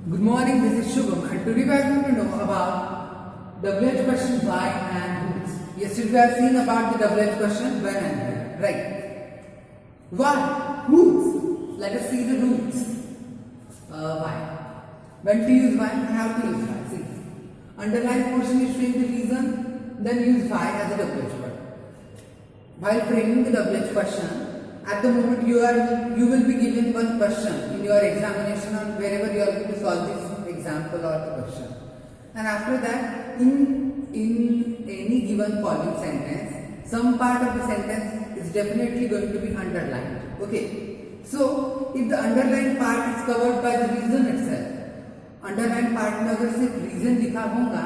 Good morning, this is Shubham, and today we are going to know about WH question why and whose. Yesterday we have seen about the WH question when and where, right? Why? Whose? Let us see the rules. Why? When to use why and how to use why. See, underlined portion is showing the reason, then use why as a WH word. While framing the WH question, at the moment you will be given one question in your examination or wherever you are going to solve this example or the question, and after that in any given following sentence, some part of the sentence is definitely going to be underlined. Okay, so if the underlined part is covered by the reason itself, underlined part में अगर सिर्फ reason लिखा होगा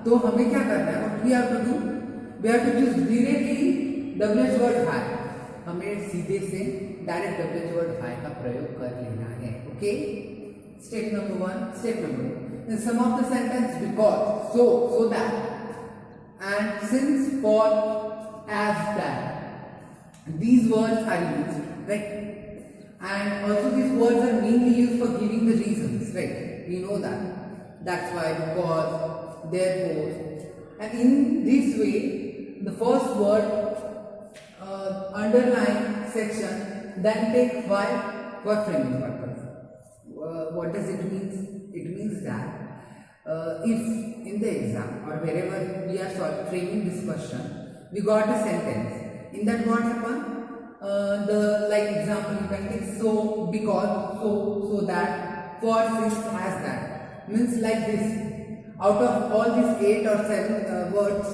तो हमें क्या करना है? What we have to do? We have to choose directly WH word why. हमें सीधे से डायरेक्ट WH वर्ड why का प्रयोग कर लेना है. Okay, step number 1. Step number 2, in some of the sentence because, so that, and since, for, as, that, these words are used, right? And also these words are mainly used for giving the reasons, right? We know that. That's why, because, therefore, and in this way the first word underline section, then take why for framing purpose. What does it mean? It means that if in the exam or wherever we are framing this question, we got a sentence. In that what happened? The like example you can take so, because, so that, for, since, as, that. Means like this. Out of all these 8 or 7 words,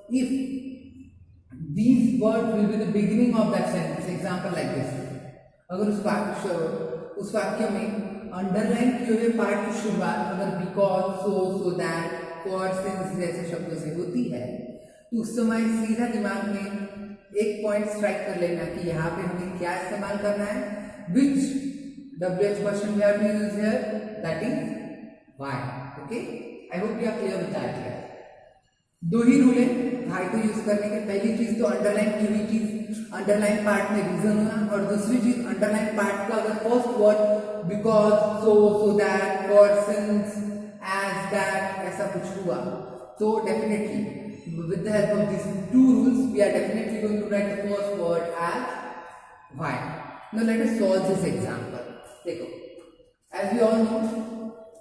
if these words will be the beginning of that sentence, example like this. अगर उस वाक्य में underline किए हुए part की शुरुआत अगर because, so that, for, since जैसे शब्दों से होती है तो उस समय सीधा दिमाग में एक पॉइंट स्ट्राइक कर लेना कि यहाँ पे हमें क्या इस्तेमाल करना है. Which WH question we have to use here? That is why. Okay, I hope you are clear with that here. दो ही रूल है why को यूज करने के. पहली चीज तो अंडरलाइन की हुई चीज अंडरलाइन पार्ट में रीजन होना, और दूसरी चीज अंडरलाइन पार्ट का अगर first word because, so that, for, since, as, that ऐसा कुछ हुआ तो definitely with the help of this two rules we are definitely going to write the first word as why. Now let us solve this example. देखो, as we all know,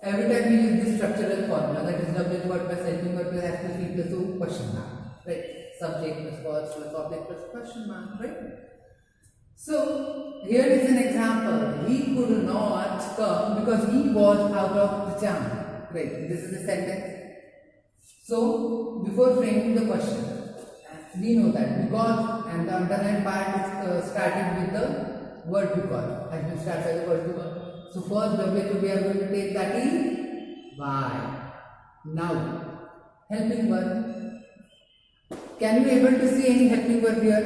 every time we use this structural formula, that is WH word plus helping word plus SPC plus question mark, right? Subject plus cause plus object plus question mark, right? So here is an example. He could not come because he was out of the town, right? This is the sentence. So before framing the question, we know that because and the underlined part is starting with the word because, has been started by the word because. So first WH we are going to take, that is why. Now helping verb. Can you able to see any helping verb here?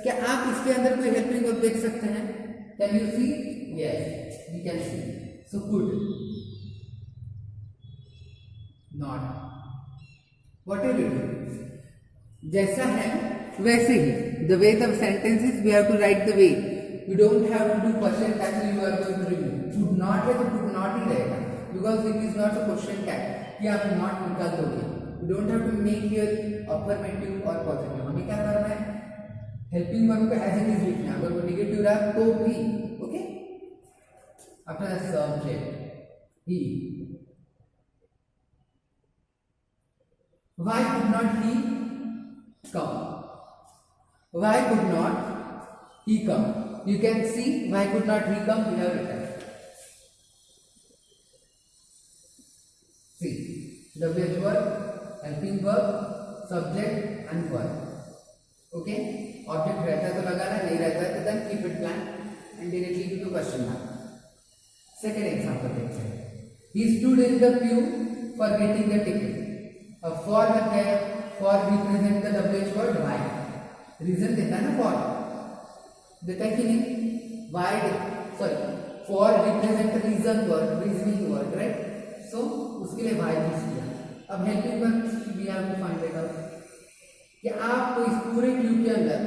क्या आप इसके अंदर कोई helping verb देख सकते हैं? Can you see? Yes, we can see. So could, not. What are you doing? जैसा है वैसे ही. The way the sentences we have to write the way. You don't have to do question tag, you are going to review. Could not है तो could not ही रहेगा because it is not a question tag कि आप not निकाल दोगे. You don't have to make here affirmative or positive. हमें क्या करना है? Helping verb को as it is लिखना है. अगर वो negative रहा तो भी ओके. अपना subject he. Why could not he come? Why could not he come? You can see why could not he come, we have written. See, WH word, helping verb, subject and verb. Okay, object रहता है तो लगाना, नहीं रहता है तो then keep it blank and directly to the question mark. Second example देखते हैं. He stood in the queue for getting the ticket. अब for है, for represent the WH word why. Reason देता है ना for. देता है कि नहीं? Why? Sorry, for represent reason word, reasoning word, right? So उसके लिए why यूज किया. अब helping verb we have to find it out. कि आपको इस पूरे क्यू के अंदर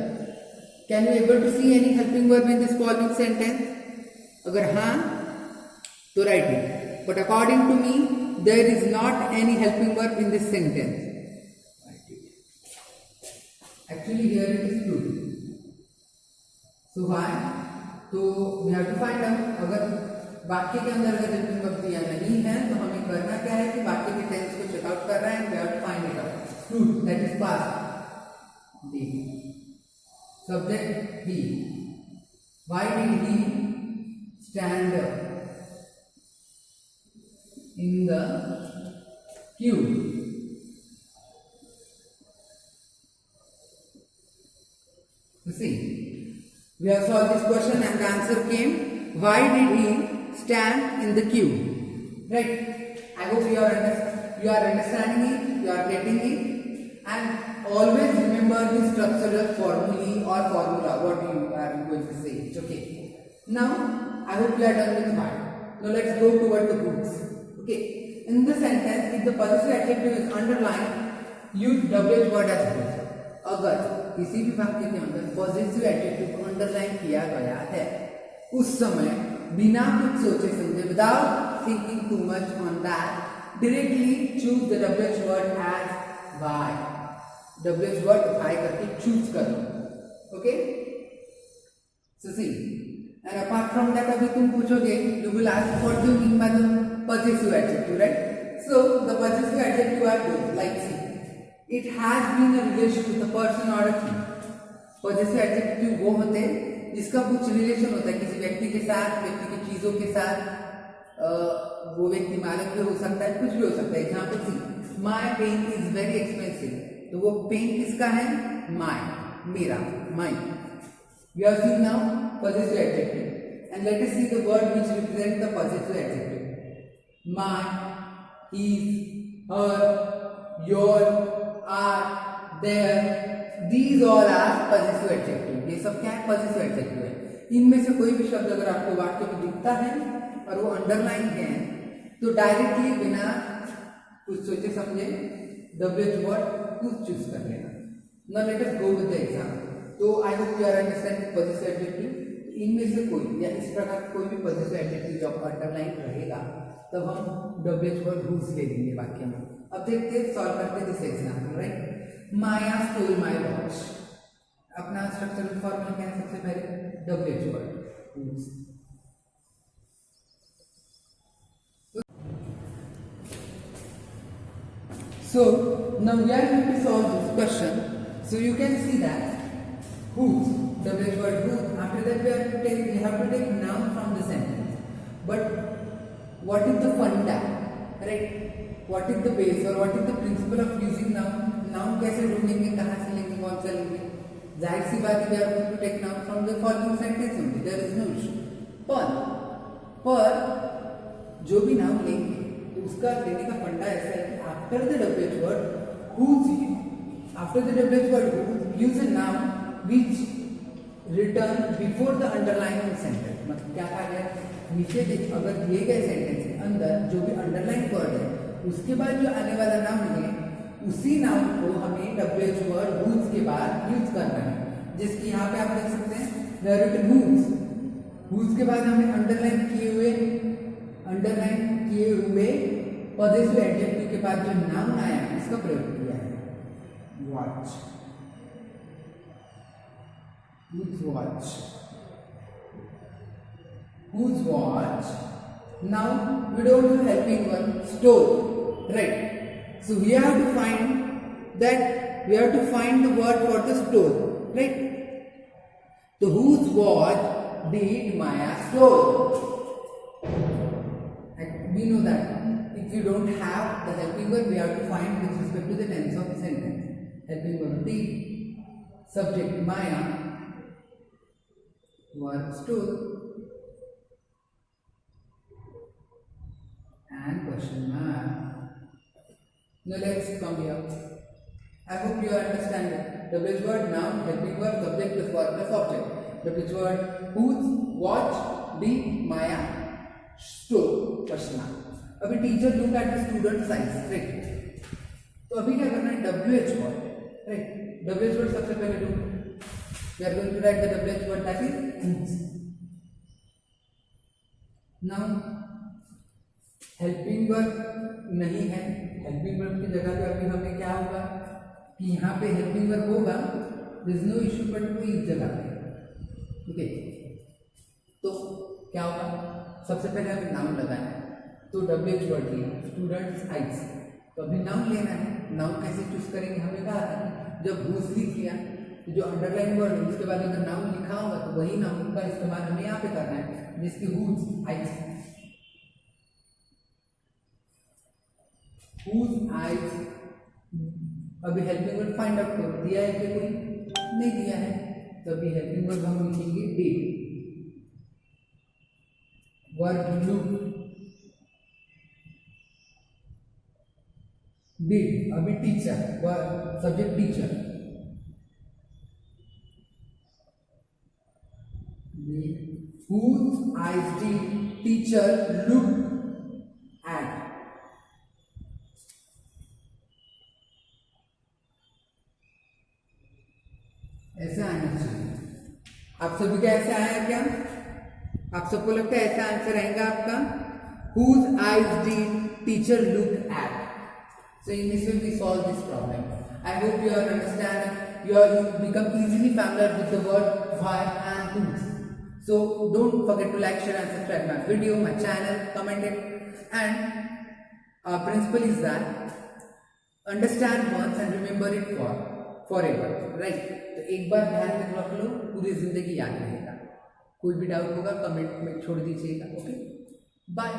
can you able to see any helping verb in this following sentence? अगर हाँ तो right. but according to me there is not any helping verb in this sentence. Actually here it is true. So why? तो we have to find out. अगर वाक्य के अंदर अगर helping verb दिया नहीं है तो हमें करना क्या है कि वाक्य के टेंस को चेकआउट कर रहा है. We have to find it out. Stood, that is past. The subject he. Why did he stand in the queue? You see, we have solved this question and the answer came, why did he stand in the queue? Right? I hope you are understanding it, you are getting it, and always remember the structural formulae or formula what you are going to say. It's okay. Now I hope you are done with why. Now let's go toward the goods. Okay. In the sentence, if the possessive adjective is underlined, use WH word as goods. अगर किसी भी वाक्य के अंदर positive adjective को underline किया गया है उस समय बिना कुछ सोचे समझे, without thinking too much on that, directly choose the WH word as why. WH word why करके चूज करो. Okay. So see, and apart from that अभी तुम पूछोगे, you will ask what do you mean by the positive adjective, right? So the positive adjective are good, like see, it has been a relation with a person or a thing. Positive adjective वो होते हैं जिसका कुछ relation होता है किसी व्यक्ति के साथ, व्यक्ति की चीजों के साथ. वो व्यक्ति मालिक भी हो सकता है, कुछ भी हो सकता है. Example see, my pen is very expensive. तो वो पेन किसका है? माई, मेरा, my. We have seen now positive adjective and let us see the word which represent the positive adjective. My, his, her, your, are, there, these all are possessive adjective. ये सब क्या है? Possessive adjective है. इनमें से कोई भी शब्द अगर आपको वाक्य में दिखता है और वो अंडरलाइन है तो डायरेक्टली बिना कुछ सोचे समझे WH वर्ड कुछ चूज कर लेना. Now let us go with the example. तो I hope you are understanding possessive adjective. इनमें से कोई या इस प्रकार कोई भी possessive adjective जब अंडरलाइन रहेगा तब हम WH वर्ड whose ले लेंगे वाक्य में. अब देखते हैं, सॉल्व करते हैं this example, right? Maya stole my watch. अपना स्ट्रक्चरल फॉर्मूला क्या है? सबसे पहले WH word. So now we are going to solve this question. So you can see that whose, WH word whose. After that we have to take noun from the sentence. But what is the funda, right? What is the base or what is the principle of using noun? Noun कैसे ढूंढेंगे, कहाँ से लेंगे, कौन सा लेंगे? जाहिर सी बात है, we are going to take noun from the following sentence only. There is no issue. पर जो भी नाउन लेंगे तो उसका लेने का फंडा ऐसा है कि after the WH word whose, use a noun which return before the underlying sentence. मतलब क्या कहा गया? नीचे अगर दिए गए सेंटेंस के अंदर जो भी अंडरलाइन वर्ड है उसके बाद जो आने वाला नाउन है उसी नाउन को हमें WH वर्ड whose के बाद यूज करना है. जिसकी यहाँ पे आप देख सकते हैं whose के बाद हमने अंडरलाइन किए हुए पॉजिटिव एडजेक्टिव के बाद जो नाउन आया है इसका प्रयोग किया है. Watch, whose watch. Now we don't have helping verb stole, right? So we have to find the word for the stole, right? So whose watch did Maya stole? And we know that if you don't have the helping verb, we have to find with respect to the tense of the sentence. Helping verb did, subject Maya, verb stole, and question mark. Now let's come here. I hope you understand it. WH word noun, helping verb, subject plus verb plus object. WH word whose, watch, did, Maya, stole, question mark. अभी teacher look at the student size, right? तो अभी क्या करना है? WH word, right? WH word सबसे पहले लो. We are going to write the WH word that is whose. Now helping verb नहीं है, हेल्पिंग वर्ब की जगह पे अभी हमें क्या होगा कि यहाँ पे हेल्पिंग वर्ब होगा, दिस नो इशू, बट वो इस जगह पे, ठीक है। तो क्या होगा, सबसे पहले हमें नाउन लगाना है, तो WH वर्ड लिया, स्टूडेंट्स आइज, तो अभी नाउन लेना है। नाउन कैसे चूज करेंगे, हमें कहा था जब हुज लिख लिया तो जो अंडरलाइन वर्ड है उसके बाद अगर नाउन लिखा होगा तो वही नाउन का इस्तेमाल हमें यहाँ पे करना है, जिसकी हुज आइज, हुज आइज। अभी हेल्पिंग वर्ड फाइंड आउट करो, दिया है कि कोई नहीं दिया है, तो अभी हेल्पिंग वर्ड हम लिखेंगे डिड, वर्ब लुक, डिड। अभी teacher, verb subject teacher, whose eyes did teacher look at, ऐसा आना चाहिए। आप सभी का ऐसा आया क्या, आप सबको लगता है ऐसा आंसर आएगा आपका, whose eyes did teacher look at। So in this way we solve this problem. I hope you are understand, you become easily familiar with the word why and whose. So don't forget to like, share and subscribe my video, my channel, comment it, and our principle is that understand once and remember it forever, right? तो एक बार ध्यान में रख लो, पूरी जिंदगी याद रहेगा। कोई भी डाउट होगा कमेंट में छोड़ दीजिएगा, ओके, बाय।